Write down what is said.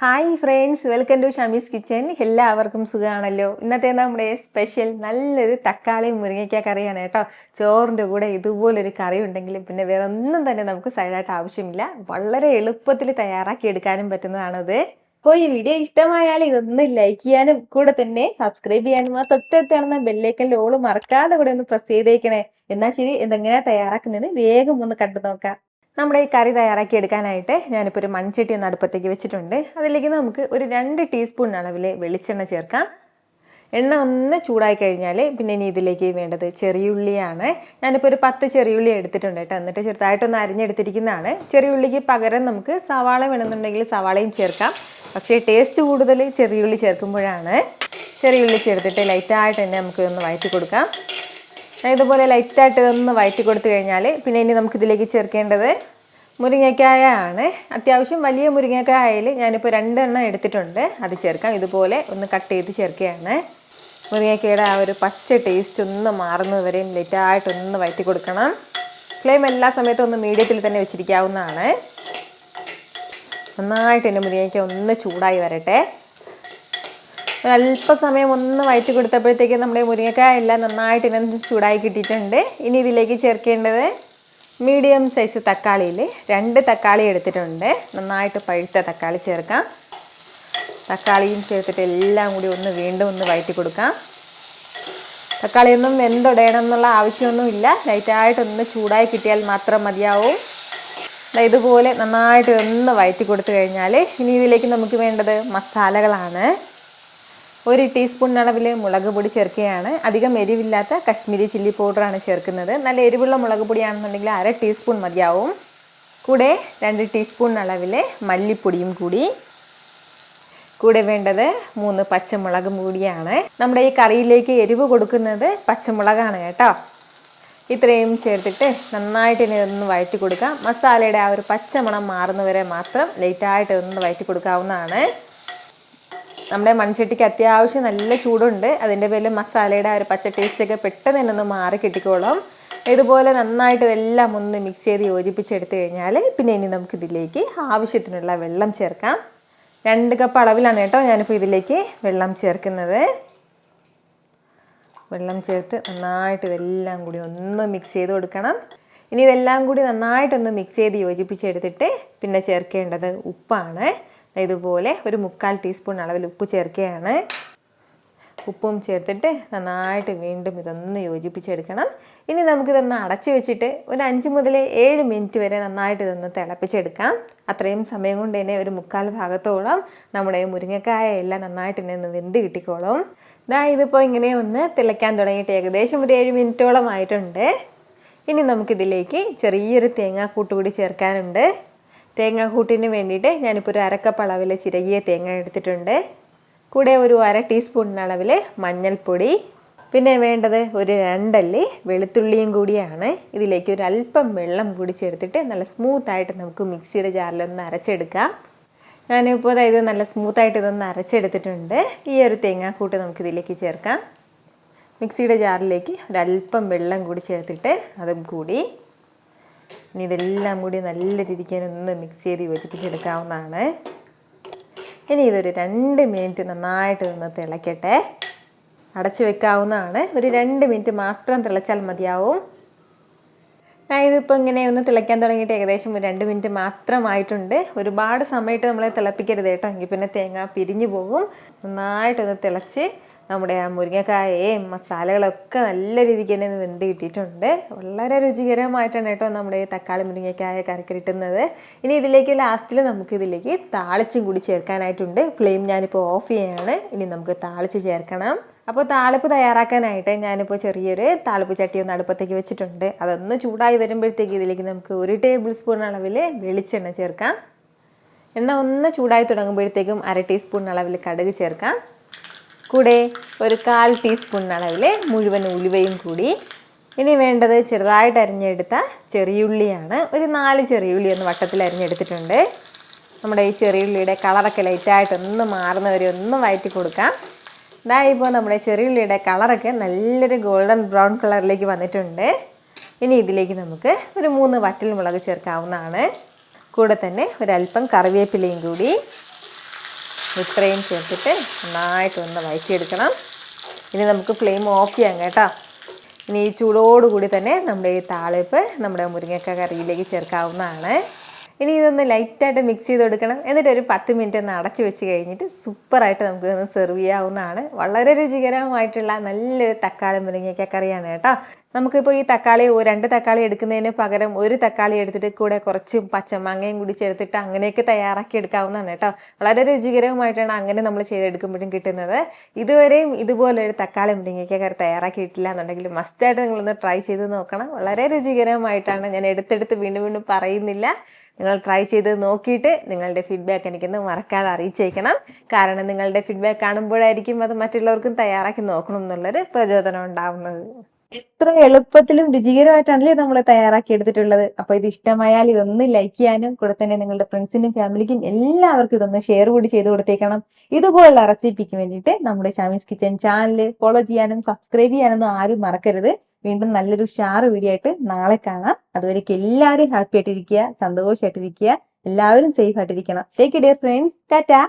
Hi friends, welcome to Shami's kitchen. എല്ലാവർക്കും സുഖമാണല്ലോ. ഇന്നത്തെ നമ്മുടെ സ്പെഷ്യൽ നല്ലൊരു തക്കാളി മുരിങ്ങയ്ക്ക കറിയാണ് കേട്ടോ. ചോറിൻ്റെ കൂടെ ഇതുപോലൊരു കറി ഉണ്ടെങ്കിൽ പിന്നെ വേറെ ഒന്നും തന്നെ നമുക്ക് സൈഡായിട്ട് ആവശ്യമില്ല. വളരെ എളുപ്പത്തിൽ തയ്യാറാക്കി എടുക്കാനും പറ്റുന്നതാണത്. അപ്പോൾ ഈ വീഡിയോ ഇഷ്ടമായാൽ ഇതൊന്ന് ലൈക്ക് ചെയ്യാനും കൂടെ തന്നെ സബ്സ്ക്രൈബ് ചെയ്യാനും ആ തൊട്ടടുത്ത് കാണുന്ന ബെല്ലൈക്കൻ്റെ ഓള് മറക്കാതെ കൂടെ ഒന്ന് പ്രസ് ചെയ്തേക്കണേ. എന്നാൽ ശരി, എന്തെങ്ങനെയാണ് തയ്യാറാക്കുന്നത് വേഗം ഒന്ന് കണ്ടു നോക്കാം. നമ്മുടെ ഈ കറി തയ്യാറാക്കി എടുക്കാനായിട്ട് ഞാനിപ്പോൾ ഒരു മൺചട്ടി ഒന്ന് അടുപ്പത്തേക്ക് വെച്ചിട്ടുണ്ട്. അതിലേക്ക് നമുക്ക് ഒരു 2 ടീസ്പൂൺ അളവിൽ വെളിച്ചെണ്ണ ചേർക്കാം. എണ്ണ ഒന്ന് ചൂടായി കഴിഞ്ഞാൽ പിന്നെ ഇനി ഇതിലേക്ക് വേണ്ടത് ചെറിയുള്ളിയാണ്. ഞാനിപ്പോൾ ഒരു 10 ചെറിയുള്ളി എടുത്തിട്ടുണ്ട് കേട്ടോ. എന്നിട്ട് ചെറുതായിട്ടൊന്ന് അരിഞ്ഞെടുത്തിരിക്കുന്നതാണ്. ചെറിയുള്ളിക്ക് പകരം നമുക്ക് സവാള വേണമെന്നുണ്ടെങ്കിൽ സവാളയും ചേർക്കാം. പക്ഷേ ടേസ്റ്റ് കൂടുതൽ ചെറിയുള്ളി ചേർക്കുമ്പോഴാണ്. ചെറിയുള്ളി ചേർത്തിട്ട് ലൈറ്റായിട്ട് തന്നെ നമുക്ക് ഒന്ന് വഴറ്റി കൊടുക്കാം. ഇതുപോലെ ലൈറ്റായിട്ട് ഒന്ന് വഴറ്റി കൊടുത്തു കഴിഞ്ഞാൽ പിന്നെ ഇനി നമുക്കിതിലേക്ക് ചേർക്കേണ്ടത് മുരിങ്ങക്കായ ആണ്. അത്യാവശ്യം വലിയ മുരിങ്ങക്കായയിൽ ഞാനിപ്പോൾ 2 എണ്ണം എടുത്തിട്ടുണ്ട്. അത് ചേർക്കാം. ഇതുപോലെ ഒന്ന് കട്ട് ചെയ്ത് ചേർക്കുകയാണ്. മുരിങ്ങക്കയുടെ ആ ഒരു പച്ച ടേസ്റ്റ് ഒന്ന് മാറുന്നത് വരെയും ലൈറ്റായിട്ടൊന്ന് വഴറ്റി കൊടുക്കണം. ഫ്ലെയിം എല്ലാ സമയത്തും ഒന്ന് മീഡിയത്തിൽ തന്നെ വെച്ചിരിക്കാവുന്നതാണ്. നന്നായിട്ട് തന്നെ മുരിങ്ങക്ക ഒന്ന് ചൂടായി വരട്ടെ. അല്പസമയം ഒന്ന് വഴറ്റി കൊടുത്തപ്പോഴത്തേക്ക് നമ്മുടെ മുരിങ്ങക്കായ എല്ലാം നന്നായിട്ട് ഇതിനൊന്ന് ചൂടായി കിട്ടിയിട്ടുണ്ട്. ഇനി ഇതിലേക്ക് ചേർക്കേണ്ടത് മീഡിയം സൈസ് തക്കാളിയിൽ 2 തക്കാളി എടുത്തിട്ടുണ്ട്. നന്നായിട്ട് പഴുത്ത തക്കാളി ചേർക്കാം. തക്കാളിയും ചേർത്തിട്ട് എല്ലാം കൂടി ഒന്ന് വീണ്ടും ഒന്ന് വഴറ്റി കൊടുക്കാം. തക്കാളിയൊന്നും വെന്തൊടയണം എന്നുള്ള ആവശ്യമൊന്നുമില്ല. ലൈറ്റായിട്ടൊന്ന് ചൂടായി കിട്ടിയാൽ മാത്രം മതിയാവും. ഇതുപോലെ നന്നായിട്ട് ഒന്ന് വഴറ്റി കൊടുത്തു കഴിഞ്ഞാൽ ഇനി ഇതിലേക്ക് നമുക്ക് വേണ്ടത് മസാലകളാണ്. 1 ടീസ്പൂൺ അളവിൽ മുളക് പൊടി ചേർക്കുകയാണ്. അധികം എരിവില്ലാത്ത കശ്മീരി ചില്ലി പൗഡറാണ് ചേർക്കുന്നത്. നല്ല എരിവുള്ള മുളക് പൊടിയാണെന്നുണ്ടെങ്കിൽ 1/2 ടീസ്പൂൺ മതിയാവും. കൂടെ 2 ടീസ്പൂൺ അളവിൽ മല്ലിപ്പൊടിയും കൂടെ വേണ്ടത് 3 പച്ചമുളക് കൂടിയാണ്. നമ്മുടെ ഈ കറിയിലേക്ക് എരിവ് കൊടുക്കുന്നത് പച്ചമുളകാണ് കേട്ടോ. ഇത്രയും ചേർത്തിട്ട് നന്നായിട്ട് ഇനി ഒന്ന് വഴറ്റി കൊടുക്കാം. മസാലയുടെ ആ ഒരു പച്ചമണം മാറുന്നവരെ മാത്രം ലൈറ്റായിട്ട് ഒന്ന് വഴറ്റി കൊടുക്കാവുന്നതാണ്. നമ്മുടെ മൺചട്ടിക്ക് അത്യാവശ്യം നല്ല ചൂടുണ്ട്. അതിൻ്റെ പേരിൽ മസാലയുടെ ആ ഒരു പച്ച ടേസ്റ്റൊക്കെ പെട്ടെന്ന് തന്നെ ഒന്ന് മാറി കിട്ടിക്കോളും. ഇതുപോലെ നന്നായിട്ട് ഇതെല്ലാം ഒന്ന് മിക്സ് ചെയ്ത് യോജിപ്പിച്ചെടുത്ത് കഴിഞ്ഞാൽ പിന്നെ ഇനി നമുക്കിതിലേക്ക് ആവശ്യത്തിനുള്ള വെള്ളം ചേർക്കാം. 2 കപ്പ് അളവിലാണ് കേട്ടോ ഞാനിപ്പോൾ ഇതിലേക്ക് വെള്ളം ചേർക്കുന്നത്. വെള്ളം ചേർത്ത് നന്നായിട്ട് ഇതെല്ലാം കൂടി ഒന്ന് മിക്സ് ചെയ്ത് കൊടുക്കണം. ഇനി ഇതെല്ലാം കൂടി നന്നായിട്ടൊന്ന് മിക്സ് ചെയ്ത് യോജിപ്പിച്ചെടുത്തിട്ട് പിന്നെ ചേർക്കേണ്ടത് ഉപ്പാണ്. ഇതുപോലെ ഒരു 3/4 ടീസ്പൂൺ അളവിൽ ഉപ്പ് ചേർക്കുകയാണ്. ഉപ്പും ചേർത്തിട്ട് നന്നായിട്ട് വീണ്ടും ഇതൊന്ന് യോജിപ്പിച്ചെടുക്കണം. ഇനി നമുക്കിതൊന്ന് അടച്ചു വെച്ചിട്ട് ഒരു 5 മുതൽ 7 മിനിറ്റ് വരെ നന്നായിട്ട് ഇതൊന്ന് തിളപ്പിച്ചെടുക്കാം. അത്രയും സമയം കൊണ്ട് തന്നെ ഒരു 3/4 ഭാഗത്തോളം നമ്മുടെ മുരിങ്ങക്കായ എല്ലാം നന്നായിട്ട് തന്നെ ഒന്ന് വെന്ത് കിട്ടിക്കോളും. ഇതിപ്പോൾ ഇങ്ങനെ ഒന്ന് തിളയ്ക്കാൻ തുടങ്ങിയിട്ട് ഏകദേശം ഒരു 7 മിനിറ്റോളം ആയിട്ടുണ്ട്. ഇനി നമുക്കിതിലേക്ക് ചെറിയൊരു തേങ്ങാക്കൂട്ട് കൂടി ചേർക്കാനുണ്ട്. തേങ്ങാക്കൂട്ടിന് വേണ്ടിയിട്ട് ഞാനിപ്പോൾ ഒരു 1/2 കപ്പ് അളവിൽ ചിരകിയ തേങ്ങ എടുത്തിട്ടുണ്ട്. കൂടെ ഒരു 1/2 ടീസ്പൂൺ അളവിൽ മഞ്ഞൾപ്പൊടി, പിന്നെ വേണ്ടത് ഒരു 2 അല്ലി വെളുത്തുള്ളിയും കൂടിയാണ്. ഇതിലേക്ക് ഒരു അല്പം വെള്ളം കൂടി ചേർത്തിട്ട് നല്ല സ്മൂത്തായിട്ട് നമുക്ക് മിക്സിയുടെ ജാറിലൊന്ന് അരച്ചെടുക്കാം. ഞാനിപ്പോൾ ഇത് നല്ല സ്മൂത്തായിട്ട് ഇതൊന്ന് അരച്ചെടുത്തിട്ടുണ്ട്. ഈ ഒരു തേങ്ങാക്കൂട്ട് നമുക്കിതിലേക്ക് ചേർക്കാം. മിക്സിയുടെ ജാറിലേക്ക് ഒരല്പം വെള്ളം കൂടി ചേർത്തിട്ട് അതും കൂടി ഇനി ഇതെല്ലാം കൂടി നല്ല രീതിക്ക് ഒന്ന് മിക്സ് ചെയ്ത് യോജിപ്പിച്ചെടുക്കാവുന്നതാണ്. ഇനി ഇതൊരു 2 മിനിറ്റ് നന്നായിട്ട് നിന്ന് തിളയ്ക്കട്ടെ. അടച്ചു വെക്കാവുന്നതാണ്. ഒരു 2 മിനിറ്റ് മാത്രം തിളച്ചാൽ മതിയാവും. ഇതിപ്പോൾ ഇങ്ങനെ ഒന്ന് തിളയ്ക്കാൻ തുടങ്ങിയിട്ട് ഏകദേശം ഒരു 2 മിനിറ്റ് മാത്രമായിട്ടുണ്ട്. ഒരുപാട് സമയത്ത് നമ്മൾ തിളപ്പിക്കരുത് കേട്ടോ, എങ്കിൽ പിന്നെ തേങ്ങ പിരിഞ്ഞു പോകും. നന്നായിട്ടൊന്ന് തിളച്ച് നമ്മുടെ ആ മുരിങ്ങക്കായയും മസാലകളൊക്കെ നല്ല രീതിക്ക് തന്നെ വെന്ത് കിട്ടിയിട്ടുണ്ട്. വളരെ രുചികരമായിട്ടാണ് കേട്ടോ നമ്മുടെ തക്കാളി മുരിങ്ങക്കായ കറി കിട്ടുന്നത്. ഇനി ഇതിലേക്ക് ലാസ്റ്റിൽ നമുക്കിതിലേക്ക് താളിച്ചും കൂടി ചേർക്കാനായിട്ടുണ്ട്. ഫ്ലെയിം ഞാനിപ്പോൾ ഓഫ് ചെയ്യാണ്. ഇനി നമുക്ക് താളിച്ച് ചേർക്കണം. അപ്പോൾ താളിപ്പ് തയ്യാറാക്കാനായിട്ട് ഞാനിപ്പോൾ ചെറിയൊരു താളിപ്പ് ചട്ടി ഒന്ന് അടുപ്പത്തേക്ക് വെച്ചിട്ടുണ്ട്. അതൊന്ന് ചൂടായി വരുമ്പോഴത്തേക്ക് ഇതിലേക്ക് നമുക്ക് 1 ടേബിൾ സ്പൂൺ അളവിൽ വെളിച്ചെണ്ണ ചേർക്കാം. എണ്ണ ഒന്ന് ചൂടായി തുടങ്ങുമ്പോഴത്തേക്കും 1/2 ടീസ്പൂൺ അളവിൽ കടുക് ചേർക്കാം. കൂടെ ഒരു 1/4 ടീസ്പൂൺ അളവിൽ മുഴുവൻ ഉലുവയും കൂടി. ഇനി വേണ്ടത് ചെറുതായിട്ട് അരിഞ്ഞെടുത്ത ചെറിയുള്ളിയാണ്. ഒരു 4 ചെറിയുള്ളി ഒന്ന് വട്ടത്തിൽ അരിഞ്ഞെടുത്തിട്ടുണ്ട്. നമ്മുടെ ഈ ചെറിയുള്ളിയുടെ കളറൊക്കെ ലൈറ്റായിട്ടൊന്ന് മാറുന്നവരെ ഒന്ന് വഴറ്റി കൊടുക്കാം. ഇപ്പോൾ നമ്മുടെ ചെറിയുള്ളിയുടെ കളറൊക്കെ നല്ലൊരു ഗോൾഡൻ ബ്രൗൺ കളറിലേക്ക് വന്നിട്ടുണ്ട്. ഇനി ഇതിലേക്ക് നമുക്ക് ഒരു 3 വറ്റൽ മുളക് ചേർക്കാവുന്നതാണ്. കൂടെ തന്നെ ഒരല്പം കറിവേപ്പിലയും കൂടി. ഇത്രയും ചേർത്തിട്ട് നന്നായിട്ടൊന്ന് വഴറ്റിയെടുക്കണം. ഇനി നമുക്ക് ഫ്ലെയിം ഓഫ് ചെയ്യാം കേട്ടോ. ഇനി ഈ ചൂടോടുകൂടി തന്നെ നമ്മുടെ ഈ താളിപ്പ് നമ്മുടെ മുരിങ്ങക്ക കറിയിലേക്ക് ചേർക്കാവുന്നതാണ്. ഇനി ഇതൊന്ന് ലൈറ്റായിട്ട് മിക്സ് ചെയ്ത് കൊടുക്കണം. എന്നിട്ട് ഒരു 10 മിനിറ്റ് ഒന്ന് അടച്ചു വെച്ച് കഴിഞ്ഞിട്ട് സൂപ്പറായിട്ട് നമുക്ക് ഒന്ന് സെർവ് ചെയ്യാവുന്നതാണ്. വളരെ രുചികരമായിട്ടുള്ള നല്ലൊരു തക്കാളി മുരിങ്ങയ്ക്ക കറിയാണ് കേട്ടോ. നമുക്കിപ്പോൾ ഈ തക്കാളി 2 തക്കാളി എടുക്കുന്നതിന് പകരം 1 തക്കാളി എടുത്തിട്ട് കൂടെ കുറച്ച് പച്ചമാങ്ങയും കൂടി ചേർത്തിട്ട് അങ്ങനെയൊക്കെ തയ്യാറാക്കി എടുക്കാവുന്നതാണ് കേട്ടോ. വളരെ രുചികരമായിട്ടാണ് അങ്ങനെ നമ്മൾ ചെയ്തെടുക്കുമ്പോഴും കിട്ടുന്നത്. ഇതുവരെയും ഇതുപോലൊരു തക്കാളി മുരിങ്ങയ്ക്ക കറി തയ്യാറാക്കിയിട്ടില്ല എന്നുണ്ടെങ്കിൽ മസ്റ്റായിട്ട് നിങ്ങളൊന്ന് ട്രൈ ചെയ്ത് നോക്കണം. വളരെ രുചികരമായിട്ടാണ്. ഞാൻ എടുത്തെടുത്ത് വീണ്ടും വീണ്ടും പറയുന്നില്ല. നിങ്ങൾ ട്രൈ ചെയ്ത് നോക്കിയിട്ട് നിങ്ങളുടെ ഫീഡ്ബാക്ക് എനിക്കൊന്ന് മറക്കാതെ അറിയിച്ചേക്കണം. കാരണം നിങ്ങളുടെ ഫീഡ്ബാക്ക് കാണുമ്പോഴായിരിക്കും അത് മറ്റുള്ളവർക്കും തയ്യാറാക്കി നോക്കണം എന്നുള്ളൊരു പ്രചോദനം ഉണ്ടാവുന്നത്. എത്ര എളുപ്പത്തിലും രുചികരമായിട്ടാണല്ലേ നമ്മൾ തയ്യാറാക്കി എടുത്തിട്ടുള്ളത്. അപ്പൊ ഇത് ഇഷ്ടമായാൽ ഇതൊന്ന് ലൈക്ക് ചെയ്യാനും കൂടെ തന്നെ നിങ്ങളുടെ ഫ്രണ്ട്സിനും ഫാമിലിക്കും എല്ലാവർക്കും ഇതൊന്ന് ഷെയർ കൂടി ചെയ്ത് കൊടുത്തേക്കണം. ഇതുപോലുള്ള റെസിപ്പിക്ക് വേണ്ടിയിട്ട് നമ്മുടെ ഷാമീസ് കിച്ചൻ ചാനൽ ഫോളോ ചെയ്യാനും സബ്സ്ക്രൈബ് ചെയ്യാനൊന്നും ആരും മറക്കരുത്. വീണ്ടും നല്ലൊരു ഉഷാറ് വീഡിയോ ആയിട്ട് നാളെ കാണാം. അതുവരേക്ക് എല്ലാവരും ഹാപ്പി ആയിട്ടിരിക്കുക, സന്തോഷമായിട്ടിരിക്കുക, എല്ലാവരും സേഫ് ആയിട്ടിരിക്കണം. Take care friends. ടാറ്റാ.